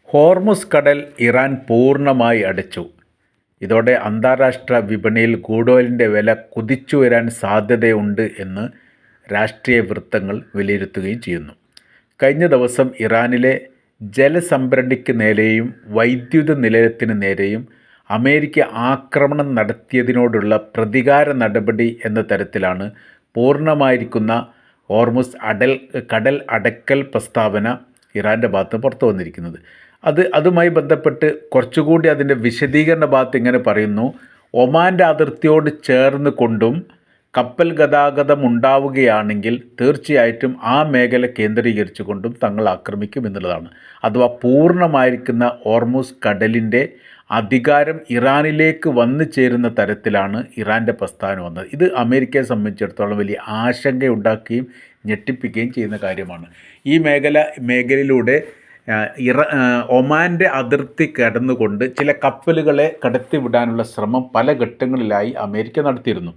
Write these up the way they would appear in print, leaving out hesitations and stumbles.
Hormuz കടൽ Iran പൂർണ്ണമായി അടച്ചു. ഇതോടെ അന്താരാഷ്ട്ര വിപണിയിൽ ക്രൂഡ് ഓയിലിൻ്റെ വില കുതിച്ചുയരാൻ സാധ്യതയുണ്ട് എന്ന് രാഷ്ട്രീയ വൃത്തങ്ങൾ വിലയിരുത്തുകയും ചെയ്യുന്നു. കഴിഞ്ഞ ദിവസം ഇറാനിലെ ജലസംഭരണിക്ക് നേരെയും വൈദ്യുത നിലയത്തിന് നേരെയും അമേരിക്ക ആക്രമണം നടത്തിയതിനോടുള്ള പ്രതികാര നടപടി എന്ന തരത്തിലാണ് പൂർണ്ണമായിരിക്കുന്ന ഹോർമുസ് കടൽ അടക്കൽ പ്രസ്താവന ഇറാൻ്റെ ഭാഗത്ത് പുറത്തു വന്നിരിക്കുന്നത്. അതുമായി ബന്ധപ്പെട്ട് കുറച്ചുകൂടി അതിൻ്റെ വിശദീകരണ ഭാഗത്ത് ഇങ്ങനെ പറയുന്നു: ഒമാൻ്റെ അതിർത്തിയോട് ചേർന്ന് കൊണ്ടും കപ്പൽ ഗതാഗതം ഉണ്ടാവുകയാണെങ്കിൽ തീർച്ചയായിട്ടും ആ മേഖല കേന്ദ്രീകരിച്ചു കൊണ്ടും തങ്ങൾ ആക്രമിക്കുമെന്നുള്ളതാണ്. അഥവാ പൂർണ്ണമായിരിക്കുന്ന ഹോർമുസ് കടലിൻ്റെ അധികാരം ഇറാനിലേക്ക് വന്നു ചേരുന്ന തരത്തിലാണ് ഇറാൻ്റെ പ്രസ്താവന വന്നത്. ഇത് അമേരിക്കയെ സംബന്ധിച്ചിടത്തോളം വലിയ ആശങ്കയുണ്ടാക്കുകയും ഞെട്ടിപ്പിക്കുകയും ചെയ്യുന്ന കാര്യമാണ്. ഈ മേഖലയിലൂടെ ഒമാൻ്റെ അതിർത്തി കടന്നുകൊണ്ട് ചില കപ്പലുകളെ കടത്തിവിടാനുള്ള ശ്രമം പല ഘട്ടങ്ങളിലായി അമേരിക്ക നടത്തിയിരുന്നു.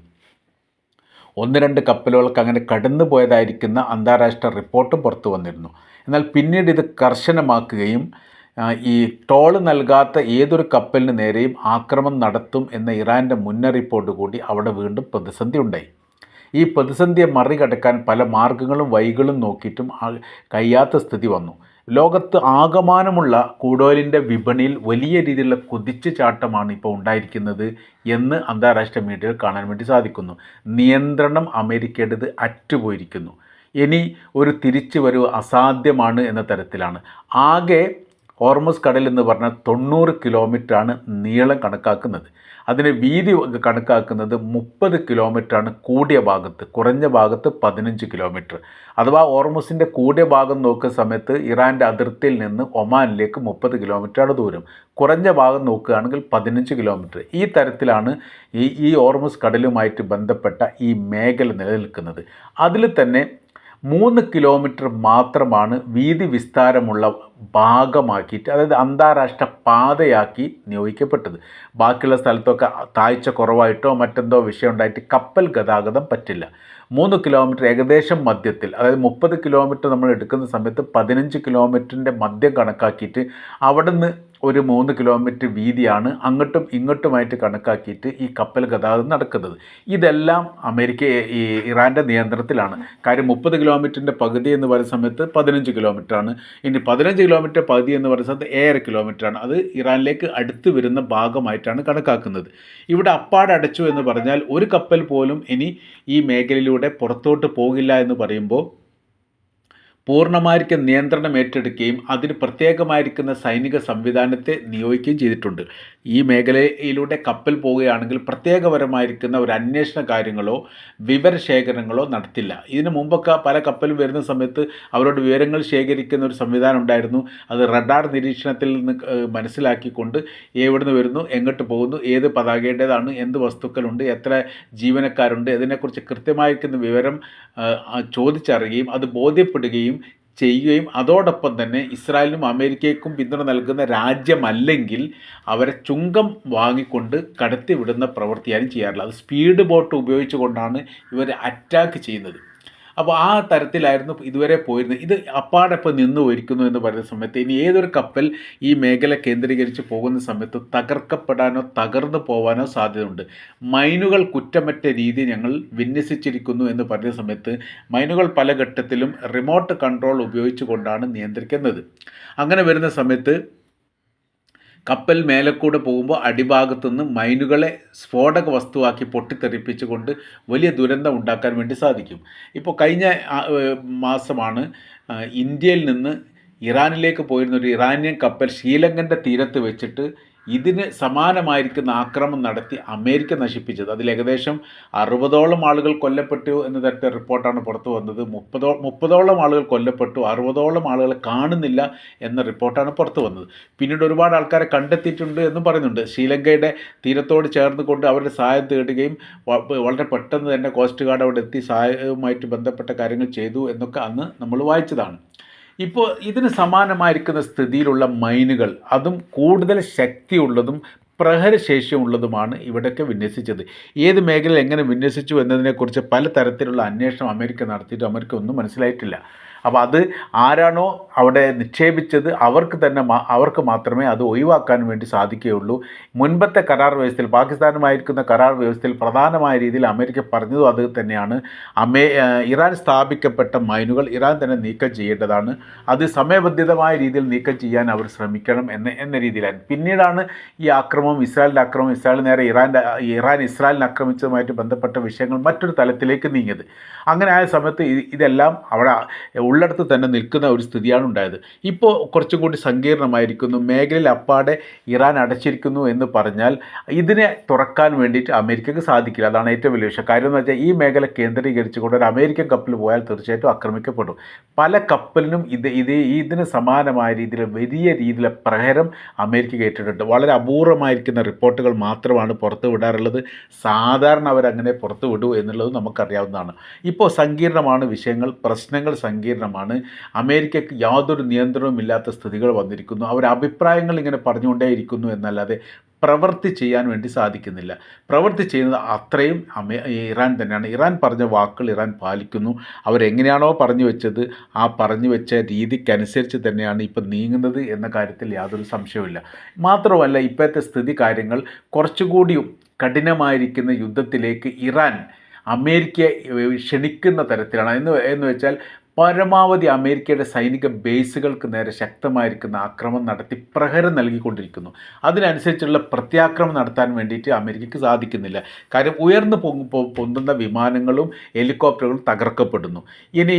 1-2 കപ്പലുകൾക്ക് അങ്ങനെ കടന്നു പോയതായിരിക്കുന്ന അന്താരാഷ്ട്ര റിപ്പോർട്ടും പുറത്തു വന്നിരുന്നു. എന്നാൽ പിന്നീട് ഇത് കർശനമാക്കുകയും ഈ ടോള് നൽകാത്ത ഏതൊരു കപ്പലിന് നേരെയും ആക്രമണം നടത്തും എന്ന ഇറാൻ്റെ മുന്നറിയിപ്പോട് കൂടി അവിടെ വീണ്ടും പ്രതിസന്ധി ഉണ്ടായി. ഈ പ്രതിസന്ധിയെ മറികടക്കാൻ പല മാർഗങ്ങളും വഴികളും നോക്കിയിട്ടും കഴിയാത്ത സ്ഥിതി വന്നു. ലോകത്ത് ആകമാനമുള്ള ക്രൂഡ് ഓയിലിൻ്റെ വിപണിയിൽ വലിയ രീതിയിലുള്ള കുതിച്ചുചാട്ടമാണ് ഇപ്പോൾ ഉണ്ടായിരിക്കുന്നത് എന്ന് അന്താരാഷ്ട്ര മീഡിയയിൽ കാണാൻ വേണ്ടി സാധിക്കുന്നു. നിയന്ത്രണം അമേരിക്കയുടേത് അറ്റുപോയിരിക്കുന്നു. ഇനി ഒരു തിരിച്ചുവരവ് അസാധ്യമാണ് എന്ന തരത്തിലാണ്. ആകെ ഹോർമുസ് കടൽ എന്ന് പറഞ്ഞാൽ 90 കിലോമീറ്ററാണ് നീളം കണക്കാക്കുന്നത്. അതിന് വീതി കണക്കാക്കുന്നത് 30 കിലോമീറ്ററാണ് കൂടിയ ഭാഗത്ത്, കുറഞ്ഞ ഭാഗത്ത് 15 കിലോമീറ്റർ. അഥവാ ഹോർമുസിൻ്റെ കൂടിയ ഭാഗം നോക്കുന്ന സമയത്ത് ഇറാൻ്റെ അതിർത്തിയിൽ നിന്ന് ഒമാനിലേക്ക് 30 കിലോമീറ്ററാണ് ദൂരം. കുറഞ്ഞ ഭാഗം നോക്കുകയാണെങ്കിൽ 15 കിലോമീറ്റർ. ഈ തരത്തിലാണ് ഈ ഹോർമുസ് കടലുമായിട്ട് ബന്ധപ്പെട്ട ഈ മേഖല നിലനിൽക്കുന്നത്. അതിൽ തന്നെ 3 കിലോമീറ്റർ മാത്രമാണ് വീതി വിസ്താരമുള്ള ഭാഗമാക്കിയിട്ട്, അതായത് അന്താരാഷ്ട്ര പാതയാക്കി നിയോഗിക്കപ്പെട്ടത്. ബാക്കിയുള്ള സ്ഥലത്തൊക്കെ താഴ്ച കുറവായിട്ടോ മറ്റെന്തോ വിഷയം ഉണ്ടായിട്ട് കപ്പൽ ഗതാഗതം പറ്റില്ല. 3 കിലോമീറ്റർ ഏകദേശം മധ്യത്തിൽ, അതായത് 30 കിലോമീറ്റർ നമ്മൾ എടുക്കുന്ന സമയത്ത് 15 കിലോമീറ്ററിൻ്റെ മധ്യം കണക്കാക്കിയിട്ട് അവിടെ നിന്ന് ഒരു 3 കിലോമീറ്റർ വീതിയാണ് അങ്ങോട്ടും ഇങ്ങോട്ടുമായിട്ട് കണക്കാക്കിയിട്ട് ഈ കപ്പൽ ഗതാഗതം നടക്കുന്നത്. ഇതെല്ലാം ഈ ഇറാൻ്റെ നിയന്ത്രണത്തിലാണ്. കാര്യം 30 കിലോമീറ്ററിൻ്റെ പകുതി എന്ന് പറയുന്ന സമയത്ത് 15 കിലോമീറ്ററാണ്. ഇനി 15 കിലോമീറ്റർ പകുതി എന്ന് പറയുന്ന സമയത്ത് 1.5 കിലോമീറ്ററാണ്. അത് ഇറാനിലേക്ക് അടുത്ത് വരുന്ന ഭാഗമായിട്ടാണ് കണക്കാക്കുന്നത്. ഇവിടെ അപ്പാടടച്ചു എന്ന് പറഞ്ഞാൽ ഒരു കപ്പൽ പോലും ഇനി ഈ മേഖലയിലൂടെ പുറത്തോട്ട് പോകില്ല എന്ന് പറയുമ്പോൾ പൂർണ്ണമായിരിക്കും നിയന്ത്രണം ഏറ്റെടുക്കുകയും അതിന് പ്രത്യേകമായിരിക്കുന്ന സൈനിക സംവിധാനത്തെ നിയോഗിക്കുകയും ചെയ്തിട്ടുണ്ട്. ഈ മേഖലയിലൂടെ കപ്പൽ പോവുകയാണെങ്കിൽ പ്രത്യേകപരമായിരിക്കുന്ന ഒരു അന്വേഷണ കാര്യങ്ങളോ വിവരശേഖരണങ്ങളോ നടത്തില്ല. ഇതിനു മുമ്പൊക്കെ പല കപ്പലും വരുന്ന സമയത്ത് അവരോട് വിവരങ്ങൾ ശേഖരിക്കുന്ന ഒരു സംവിധാനം ഉണ്ടായിരുന്നു. അത് റഡാർ നിരീക്ഷണത്തിൽ നിന്ന് മനസ്സിലാക്കിക്കൊണ്ട് എവിടുന്ന് വരുന്നു, എങ്ങോട്ട് പോകുന്നു, ഏത് പതാകയുടേതാണ്, എന്ത് വസ്തുക്കളുണ്ട്, എത്ര ജീവനക്കാരുണ്ട്, ഇതിനെക്കുറിച്ച് കൃത്യമായിരിക്കുന്ന വിവരം ചോദിച്ചറിയുകയും അത് ബോധ്യപ്പെടുകയും ചെയ്യുകയും അതോടൊപ്പം തന്നെ ഇസ്രായേലിനും അമേരിക്കയ്ക്കും പിന്തുണ നൽകുന്ന രാജ്യമല്ലെങ്കിൽ അവരെ ചുങ്കം വാങ്ങിക്കൊണ്ട് കടത്തിവിടുന്ന പ്രവൃത്തിയാണ് ചെയ്യാറുള്ളത്. അത് സ്പീഡ് ബോട്ട് ഉപയോഗിച്ചുകൊണ്ടാണ് ഇവർ അറ്റാക്ക് ചെയ്യുന്നത്. അപ്പോൾ ആ തരത്തിലായിരുന്നു ഇതുവരെ പോയിരുന്നത്. ഇത് അപ്പാടപ്പം നിന്ന് പോയിരിക്കുന്നു എന്ന് പറയുന്ന സമയത്ത് ഇനി ഏതൊരു കപ്പൽ ഈ മേഖല കേന്ദ്രീകരിച്ച് പോകുന്ന സമയത്ത് തകർക്കപ്പെടാനോ തകർന്നു പോകാനോ സാധ്യതയുണ്ട്. മൈനുകൾ കുറ്റമറ്റ രീതി ഞങ്ങൾ വിന്യസിച്ചിരിക്കുന്നു എന്ന് പറയുന്ന സമയത്ത് മൈനുകൾ പല ഘട്ടത്തിലും റിമോട്ട് കൺട്രോൾ ഉപയോഗിച്ചുകൊണ്ടാണ് നിയന്ത്രിക്കുന്നത്. അങ്ങനെ വരുന്ന സമയത്ത് കപ്പൽ മേലക്കൂടെ പോകുമ്പോൾ അടിഭാഗത്തുനിന്ന് മൈനുകളെ സ്ഫോടക വസ്തുവാക്കി പൊട്ടിത്തെറിപ്പിച്ചുകൊണ്ട് വലിയ ദുരന്തം ഉണ്ടാക്കാൻ വേണ്ടി സാധിക്കും. ഇപ്പോൾ കഴിഞ്ഞ മാസമാണ് ഇന്ത്യയിൽ നിന്ന് ഇറാനിലേക്ക് പോയിരുന്ന ഒരു ഇറാനിയൻ കപ്പൽ ശ്രീലങ്കൻ്റെ തീരത്ത് വെച്ചിട്ട് ഇതിന് സമാനമായിരിക്കുന്ന ആക്രമണം നടത്തി അമേരിക്ക നശിപ്പിച്ചത്. അതിൽ ഏകദേശം 60ഓളം ആളുകൾ കൊല്ലപ്പെട്ടു എന്ന തരത്തിൽ റിപ്പോർട്ടാണ് പുറത്തു വന്നത്. 30ഓളം ആളുകൾ കൊല്ലപ്പെട്ടു, 60ഓളം ആളുകളെ കാണുന്നില്ല എന്ന റിപ്പോർട്ടാണ് പുറത്തു വന്നത്. പിന്നീട് ഒരുപാട് ആൾക്കാരെ കണ്ടെത്തിയിട്ടുണ്ട് എന്നും പറയുന്നുണ്ട്. ശ്രീലങ്കയുടെ തീരത്തോട് ചേർന്ന് കൊണ്ട് അവരുടെ സഹായം തേടുകയും വളരെ പെട്ടെന്ന് തന്നെ കോസ്റ്റ് ഗാർഡ് അവിടെ എത്തി സഹായവുമായിട്ട് ബന്ധപ്പെട്ട കാര്യങ്ങൾ ചെയ്തു എന്നൊക്കെ അന്ന് നമ്മൾ വായിച്ചതാണ്. ഇപ്പോൾ ഇതിന് സമാനമായിരിക്കുന്ന സ്ഥിതിയിലുള്ള മൈനുകൾ, അതും കൂടുതൽ ശക്തിയുള്ളതും പ്രഹരശേഷിയുള്ളതുമാണ് ഇവിടെയൊക്കെ വിന്യസിച്ചത്. ഏത് മേഖലയിൽ എങ്ങനെ വിന്യസിച്ചു എന്നതിനെക്കുറിച്ച് പലതരത്തിലുള്ള അന്വേഷണം അമേരിക്ക നടത്തിയിട്ട് അമേരിക്ക ഒന്നും മനസ്സിലായിട്ടില്ല. അപ്പോൾ അത് ആരാണോ അവിടെ നിക്ഷേപിച്ചത് അവർക്ക് മാത്രമേ അത് ഒഴിവാക്കാൻ വേണ്ടി സാധിക്കുകയുള്ളൂ. മുൻപത്തെ കരാർ വ്യവസ്ഥയിൽ, പാകിസ്ഥാനുമായിരിക്കുന്ന കരാർ വ്യവസ്ഥയിൽ പ്രധാനമായ രീതിയിൽ അമേരിക്ക പറഞ്ഞതും അത് തന്നെയാണ്. ഇറാൻ സ്ഥാപിക്കപ്പെട്ട മൈനുകൾ ഇറാൻ തന്നെ നീക്കം ചെയ്യേണ്ടതാണ്. അത് സമയബന്ധിതമായ രീതിയിൽ നീക്കം ചെയ്യാൻ അവർ ശ്രമിക്കണം എന്ന രീതിയിലാണ്. പിന്നീടാണ് ഈ ഇസ്രായേലിൻ്റെ ആക്രമണം, ഇസ്രായേൽ നേരെ ഇറാൻ ഇസ്രായേലിനെ ആക്രമിച്ചതുമായിട്ട് ബന്ധപ്പെട്ട വിഷയങ്ങൾ മറ്റൊരു തലത്തിലേക്ക് നീങ്ങിയത്. അങ്ങനെ ആയ സമയത്ത് ഇതെല്ലാം അവിടെ ഉള്ളിടത്ത് തന്നെ നിൽക്കുന്ന ഒരു സ്ഥിതിയാണ് ഉണ്ടായത്. ഇപ്പോൾ കുറച്ചും കൂടി സങ്കീർണമായിരിക്കുന്നു. മേഖലയിൽ അപ്പാടെ ഇറാൻ അടച്ചിരിക്കുന്നു എന്ന് പറഞ്ഞാൽ ഇതിനെ തുറക്കാൻ വേണ്ടിയിട്ട് അമേരിക്കക്ക് സാധിക്കില്ല. അതാണ് ഏറ്റവും വലിയ വിഷയം. കാര്യം എന്ന് വെച്ചാൽ ഈ മേഖല കേന്ദ്രീകരിച്ചുകൊണ്ട് ഒരു അമേരിക്കൻ കപ്പൽ പോയാൽ തീർച്ചയായിട്ടും ആക്രമിക്കപ്പെടും. പല കപ്പലിനും ഇതിന് സമാനമായ രീതിയിൽ വലിയ രീതിയിലെ പ്രഹരം അമേരിക്ക ഏറ്റിട്ടുണ്ട്. വളരെ അപൂർവമായിരിക്കുന്ന റിപ്പോർട്ടുകൾ മാത്രമാണ് പുറത്തു വിടാറുള്ളത്. സാധാരണ അവരങ്ങനെ പുറത്തു വിടൂ എന്നുള്ളത് നമുക്കറിയാവുന്നതാണ്. ഇപ്പോൾ സങ്കീർണമാണ് വിഷയങ്ങൾ, പ്രശ്നങ്ങൾ സങ്കീർണമാണ്. അമേരിക്കയ്ക്ക് യാതൊരു നിയന്ത്രണവുമില്ലാത്ത സ്ഥിതികൾ വന്നിരിക്കുന്നു. അവർ അഭിപ്രായങ്ങൾ ഇങ്ങനെ പറഞ്ഞുകൊണ്ടേയിരിക്കുന്നു എന്നല്ലാതെ പ്രവൃത്തി ചെയ്യാൻ വേണ്ടി സാധിക്കുന്നില്ല. പ്രവൃത്തി ചെയ്യുന്നത് അത്രയും ഇറാൻ തന്നെയാണ്. ഇറാൻ പറഞ്ഞ വാക്കുകൾ ഇറാൻ പാലിക്കുന്നു. അവരെങ്ങനെയാണോ പറഞ്ഞു വെച്ചത് ആ പറഞ്ഞു വെച്ച രീതിക്കനുസരിച്ച് തന്നെയാണ് ഇപ്പം നീങ്ങുന്നത് എന്ന കാര്യത്തിൽ യാതൊരു സംശയവുമില്ല. മാത്രമല്ല, ഇപ്പോഴത്തെ സ്ഥിതി കാര്യങ്ങൾ കുറച്ചുകൂടിയും കഠിനമായിരിക്കുന്ന യുദ്ധത്തിലേക്ക് ഇറാൻ അമേരിക്കയെ ക്ഷണിക്കുന്ന തരത്തിലാണ്. എന്ന് വെച്ചാൽ പരമാവധി അമേരിക്കയുടെ സൈനിക ബേസുകൾക്ക് നേരെ ശക്തമായിരിക്കുന്ന ആക്രമണം നടത്തി പ്രഹരം നൽകിക്കൊണ്ടിരിക്കുന്നു. അതിനനുസരിച്ചുള്ള പ്രത്യാക്രമണം നടത്താൻ വേണ്ടിയിട്ട് അമേരിക്കയ്ക്ക് സാധിക്കുന്നില്ല. കാര്യം ഉയർന്നു പൊന്തുന്ന വിമാനങ്ങളും ഹെലികോപ്റ്ററുകളും തകർക്കപ്പെടുന്നു. ഇനി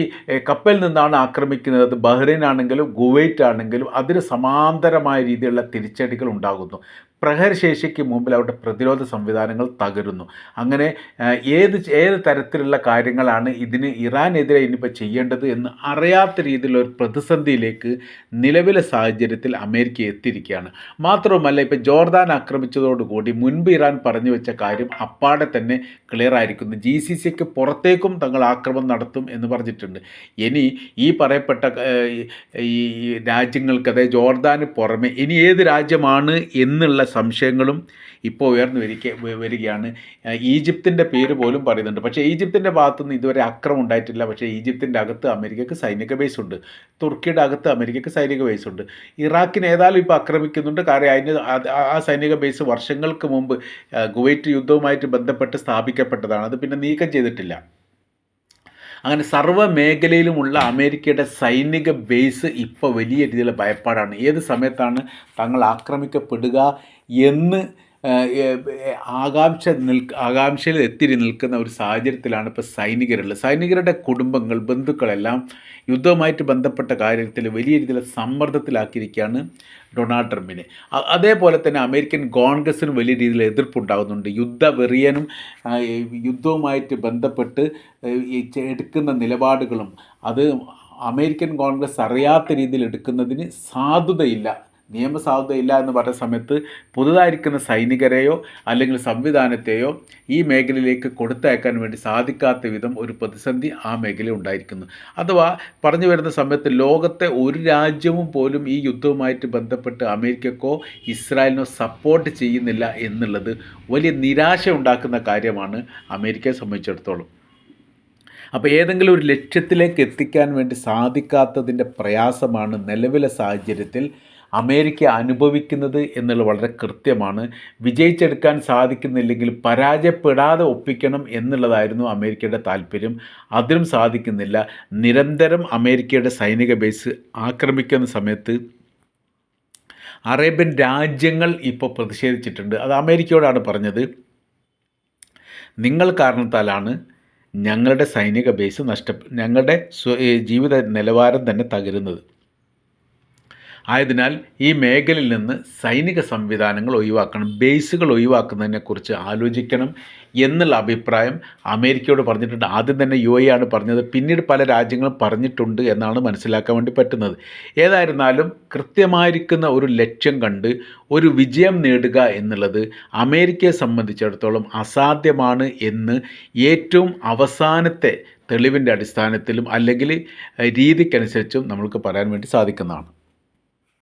കപ്പലിൽ നിന്നാണ് ആക്രമിക്കുന്നത്, അത് ബഹ്റൈൻ ആണെങ്കിലും കുവൈറ്റ് ആണെങ്കിലും അതിന് സമാന്തരമായ രീതിയിലുള്ള തിരിച്ചടികൾ ഉണ്ടാകുന്നു. പ്രഹരശേഷിക്ക് മുമ്പിൽ അവരുടെ പ്രതിരോധ സംവിധാനങ്ങൾ തകരുന്നു. അങ്ങനെ ഏത് തരത്തിലുള്ള കാര്യങ്ങളാണ് ഇതിന് ഇറാനെതിരെ ഇനിയിപ്പോൾ ചെയ്യേണ്ടത് എന്ന് അറിയാത്ത രീതിയിലുള്ള ഒരു പ്രതിസന്ധിയിലേക്ക് നിലവിലെ സാഹചര്യത്തിൽ അമേരിക്ക എത്തിയിരിക്കുകയാണ്. മാത്രവുമല്ല, ഇപ്പോൾ ജോർദാൻ ആക്രമിച്ചതോടുകൂടി മുൻപ് ഇറാൻ പറഞ്ഞു വെച്ച കാര്യം അപ്പാടെ തന്നെ ക്ലിയർ ആയിരിക്കുന്നു. GCCക്ക് പുറത്തേക്കും തങ്ങൾ ആക്രമണം നടത്തും എന്ന് പറഞ്ഞിട്ടുണ്ട്. ഇനി ഈ പറയപ്പെട്ട ഈ രാജ്യങ്ങൾക്ക്, അതായത് ജോർദാന് പുറമെ ഇനി ഏത് രാജ്യമാണ് എന്നുള്ള സംശയങ്ങളും ഇപ്പോൾ ഉയർന്നു വരികയാണ്. ഈജിപ്തിൻ്റെ പേര് പോലും പറയുന്നുണ്ട്. പക്ഷേ ഈജിപ്തിൻ്റെ ഭാഗത്തുനിന്ന് ഇതുവരെ ആക്രമണം ഉണ്ടായിട്ടില്ല. പക്ഷേ ഈജിപ്തിൻ്റെ അകത്ത് അമേരിക്കക്ക് സൈനിക ബേസുണ്ട്. തുർക്കിയുടെ അകത്ത് അമേരിക്കക്ക് സൈനിക ബേസുണ്ട്. ഇറാഖിന് ഏതായാലും ഇപ്പോൾ ആക്രമിക്കുന്നുണ്ട്. കാരണം ആ സൈനിക ബേസ് വർഷങ്ങൾക്ക് മുമ്പ് കുവൈറ്റ് യുദ്ധവുമായിട്ട് ബന്ധപ്പെട്ട് സ്ഥാപിക്കപ്പെട്ടതാണ്. അത് പിന്നെ നീക്കം ചെയ്തിട്ടില്ല. അങ്ങനെ സർവ്വ മേഖലയിലുമുള്ള അമേരിക്കയുടെ സൈനിക ബേസ് ഇപ്പോൾ വലിയ രീതിയിലുള്ള ഭയപ്പാടാണ്. ഏത് സമയത്താണ് തങ്ങൾ ആക്രമിക്കപ്പെടുക എന്ന് ആകാംക്ഷയിൽ എത്തിരി നിൽക്കുന്ന ഒരു സാഹചര്യത്തിലാണ് ഇപ്പോൾ സൈനികരുള്ളത്. സൈനികരുടെ കുടുംബങ്ങൾ, ബന്ധുക്കളെല്ലാം യുദ്ധവുമായിട്ട് ബന്ധപ്പെട്ട കാര്യത്തിൽ വലിയ രീതിയിലുള്ള സമ്മർദ്ദത്തിലാക്കിയിരിക്കുകയാണ് ഡൊണാൾഡ് ട്രംപിനെ. അതേപോലെ തന്നെ അമേരിക്കൻ കോൺഗ്രസ്സിനും വലിയ രീതിയിൽ എതിർപ്പുണ്ടാകുന്നുണ്ട്. യുദ്ധവെറിയനും യുദ്ധവുമായിട്ട് ബന്ധപ്പെട്ട് എടുക്കുന്ന നിലപാടുകളും അത് അമേരിക്കൻ കോൺഗ്രസ് അറിയാത്ത രീതിയിൽ എടുക്കുന്നതിന് സാധുതയില്ല, നിയമസാധുതയില്ല എന്ന് പറഞ്ഞ സമയത്ത് പുതുതായിരിക്കുന്ന സൈനികരെയോ അല്ലെങ്കിൽ സംവിധാനത്തെയോ ഈ മേഖലയിലേക്ക് കൊടുത്തയക്കാൻ വേണ്ടി സാധിക്കാത്ത വിധം ഒരു പ്രതിസന്ധി ആ മേഖല ഉണ്ടായിരിക്കുന്നു. അഥവാ പറഞ്ഞു വരുന്ന സമയത്ത് ലോകത്തെ ഒരു രാജ്യവും പോലും ഈ യുദ്ധവുമായിട്ട് ബന്ധപ്പെട്ട് അമേരിക്കക്കോ ഇസ്രായേലിനോ സപ്പോർട്ട് ചെയ്യുന്നില്ല എന്നുള്ളത് വലിയ നിരാശ ഉണ്ടാക്കുന്ന കാര്യമാണ് അമേരിക്കയെ സംബന്ധിച്ചിടത്തോളം. അപ്പോൾ ഏതെങ്കിലും ഒരു ലക്ഷ്യത്തിലേക്ക് എത്തിക്കാൻ വേണ്ടി സാധിക്കാത്തതിൻ്റെ പ്രയാസമാണ് നിലവിലെ സാഹചര്യത്തിൽ അമേരിക്ക അനുഭവിക്കുന്നത് എന്നുള്ളത് വളരെ കൃത്യമാണ്. വിജയിച്ചെടുക്കാൻ സാധിക്കുന്നില്ലെങ്കിൽ പരാജയപ്പെടാതെ ഒപ്പിക്കണം എന്നുള്ളതായിരുന്നു അമേരിക്കയുടെ താല്പര്യം. അതിനും സാധിക്കുന്നില്ല. നിരന്തരം അമേരിക്കയുടെ സൈനിക ബേസ് ആക്രമിക്കുന്ന സമയത്ത് അറേബ്യൻ രാജ്യങ്ങൾ ഇപ്പോൾ പ്രതിഷേധിച്ചിട്ടുണ്ട്. അത് അമേരിക്കയോടാണ് പറഞ്ഞത്, നിങ്ങൾ കാരണത്താലാണ് ഞങ്ങളുടെ സൈനിക ബേസ് ഞങ്ങളുടെ ജീവിത നിലവാരം തന്നെ തകരുന്നത്. ആയതിനാൽ ഈ മേഖലയിൽ നിന്ന് സൈനിക സംവിധാനങ്ങൾ ഒഴിവാക്കണം, ബേസുകൾ ഒഴിവാക്കുന്നതിനെക്കുറിച്ച് ആലോചിക്കണം എന്നുള്ള അഭിപ്രായം അമേരിക്കയോട് പറഞ്ഞിട്ടുണ്ട്. ആദ്യം തന്നെ UAE ആണ് പറഞ്ഞത്, പിന്നീട് പല രാജ്യങ്ങളും പറഞ്ഞിട്ടുണ്ട് എന്നാണ് മനസ്സിലാക്കാൻ വേണ്ടി പറ്റുന്നത്. ഏതായിരുന്നാലും കൃത്യമായിരിക്കുന്ന ഒരു ലക്ഷ്യം കണ്ട് ഒരു വിജയം നേടുക എന്നുള്ളത് അമേരിക്കയെ സംബന്ധിച്ചിടത്തോളം അസാധ്യമാണ് എന്ന് ഏറ്റവും അവസാനത്തെ തെളിവിൻ്റെ അടിസ്ഥാനത്തിലും അല്ലെങ്കിൽ രീതിക്കനുസരിച്ചും നമുക്ക് പറയാൻ വേണ്ടി സാധിക്കുന്നതാണ്.